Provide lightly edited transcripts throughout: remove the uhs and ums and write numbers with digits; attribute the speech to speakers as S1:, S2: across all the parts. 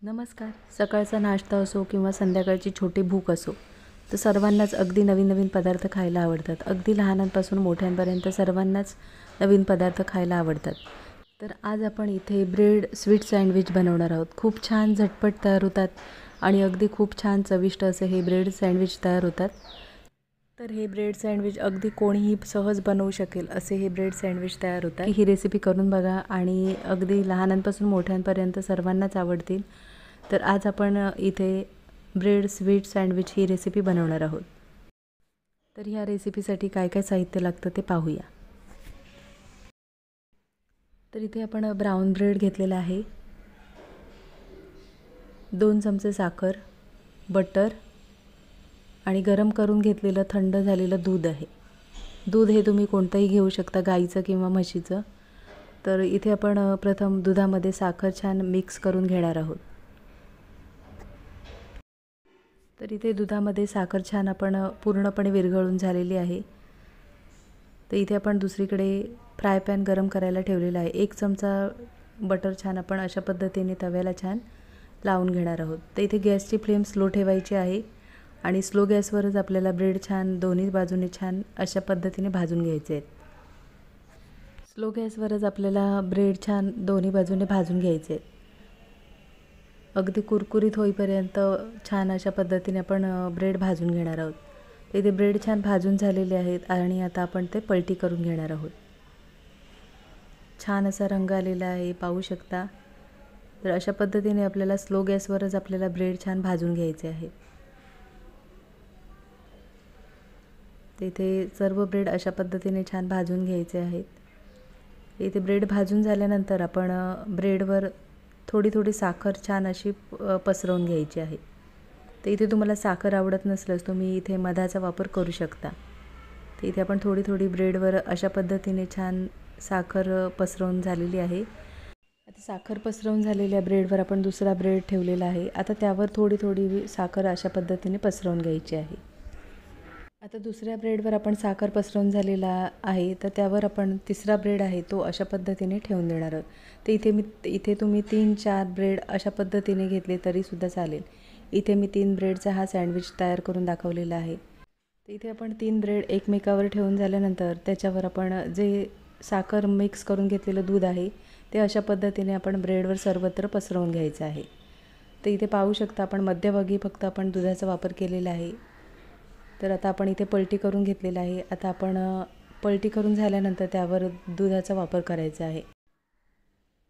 S1: नमस्कार. सकाळचा नाश्ता असो किंवा संध्याकाळची छोटी भूक असो, तर सर्वांनाच अगदी नवीन नवीन पदार्थ खायला आवडतात. अगदी लहानांपासून मोठ्यांपर्यंत सर्वांनाच नवीन पदार्थ खायला आवडतात. तर आज आपण इथे ब्रेड स्वीट सँडविच बनवणार आहोत. खूप छान झटपट तयार होतात आणि अगदी खूप छान चविष्ट असे हे ब्रेड सँडविच तयार होतात. तर हे ब्रेड सँडविच अगदी कोणीही सहज बनवू शकेल असे हे ब्रेड सँडविच तयार होतात. ही रेसिपी करून बघा आणि अगदी लहानांपासून मोठ्यांपर्यंत सर्वांनाच आवडतील. तर आज आपण इथे ब्रेड स्वीट सँडविच ही रेसिपी बनवणार आहोत. तर ह्या रेसिपीसाठी काय काय साहित्य लागतं ते पाहूया. तर इथे आपण ब्राऊन ब्रेड घेतलेला आहे, 2 चमचे साखर, बटर आणि गरम करून घेतलेलं थंड झालेलं दूध आहे. दूध हे तुम्ही कोणतंही घेऊ शकता, गाईचं किंवा म्हशीचं. तर इथे आपण प्रथम दुधामध्ये साखर छान मिक्स करून घेणार आहोत. तर इथे दुधामध्ये साखर छान आपण पूर्णपणे विरघळून झालेली आहे. तर इथे आपण दुसरीकडे फ्राय पॅन गरम करायला ठेवलेला आहे. 1 चमचा बटर छान आपण अशा पद्धतीने तव्याला छान लावून घेणार आहोत. तर इथे गॅसची फ्लेम स्लो ठेवायची आहे आणि स्लो गॅसवरच आपल्याला ब्रेड छान दोन्ही बाजूने छान अशा पद्धतीने भाजून घ्यायचे आहेत. स्लो गॅसवरच आपल्याला ब्रेड छान दोन्ही बाजूने भाजून घ्यायचे आहेत. अगदी कुरकुरीत होईपर्यंत छान अशा पद्धतीने आपण ब्रेड भाजून घेणार आहोत. तर इथे ब्रेड छान भाजून झालेले आहेत आणि आता आपण ते पलटी करून घेणार आहोत. छान असा रंग आलेला आहे, पाहू शकता. तर अशा पद्धतीने आपल्याला स्लो गॅसवरच आपल्याला ब्रेड छान भाजून घ्यायचे आहे. इथे सर्व ब्रेड अशा पद्धतीने छान भाजून घ्यायचे आहेत. इथे ब्रेड भाजून झाल्यानंतर आपण ब्रेडवर थोडी थोडी साखर छान अशी पसरवून घ्यायची आहे. तर इथे तुम्हाला साखर आवडत नसल्यास तुम्ही इथे मधाचा वापर करू शकता. तर इथे आपण थोडी थोडी ब्रेडवर अशा पद्धतीने छान साखर पसरवून झालेली आहे. आता साखर पसरवून झालेल्या ब्रेडवर आपण दुसरा ब्रेड ठेवलेला आहे. आता त्यावर थोडी थोडी साखर अशा पद्धतीने पसरवून घ्यायची आहे. आता दुसऱ्या ब्रेडवर आपण साखर पसरवून झालेला आहे, तर त्यावर आपण तिसरा ब्रेड आहे तो अशा पद्धतीने ठेवून देणार आहोत. तर इथे तुम्ही 3-4 ब्रेड अशा पद्धतीने घेतले तरीसुद्धा चालेल. इथे मी 3 ब्रेडचा हा सँडविच तयार करून दाखवलेला आहे. तर इथे आपण 3 ब्रेड एकमेकावर ठेवून झाल्यानंतर त्याच्यावर आपण जे साखर मिक्स करून घेतलेलं दूध आहे ते अशा पद्धतीने आपण ब्रेडवर सर्वत्र पसरवून घ्यायचं आहे. तर इथे पाहू शकता आपण मध्यभागी फक्त आपण दुधाचा वापर केलेला आहे. तर आता आपण इथे पलटी करून घेतलेला आहे. आता आपण पलटी करून झाल्यानंतर त्यावर दुधाचा वापर करायचा आहे.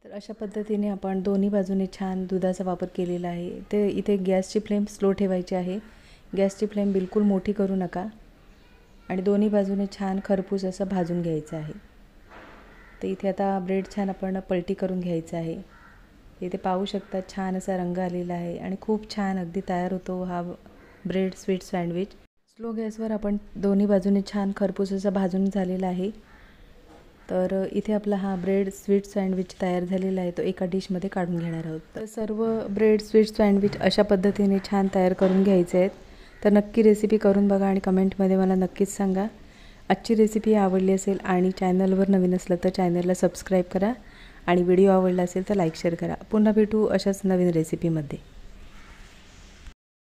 S1: तर अशा पद्धतीने आपण दोन्ही बाजूने छान दुधाचा वापर केलेला आहे. ते इथे गॅसची फ्लेम स्लो ठेवायची आहे. गॅसची फ्लेम बिलकुल मोठी करू नका आणि दोन्ही बाजूने छान खरपूस असं भाजून घ्यायचं आहे. तर इथे आता ब्रेड छान आपण पलटी करून घ्यायचं आहे. इथे पाहू शकता छान असा रंग आलेला आहे आणि खूप छान अगदी तयार होतो हा ब्रेड स्वीट सँडविच. स्लो गॅसवर आपण दोन्ही बाजूने छान खरपूस असा भाजून झालेला आहे. तर इथे आपला हा ब्रेड स्वीट सँडविच तयार झालेला आहे, तो एका डिशमध्ये काढून घेणार आहोत. तर सर्व ब्रेड स्वीट सँडविच अशा पद्धतीने छान तयार करून घ्यायचे आहेत. तर नक्की रेसिपी करून बघा आणि कमेंटमध्ये मला नक्कीच सांगा. आजची रेसिपी आवडली असेल आणि चॅनलवर नवीन असलं तर चॅनलला सबस्क्राईब करा आणि व्हिडिओ आवडला असेल तर लाईक शेअर करा. पुन्हा भेटू अशाच नवीन रेसिपीमध्ये.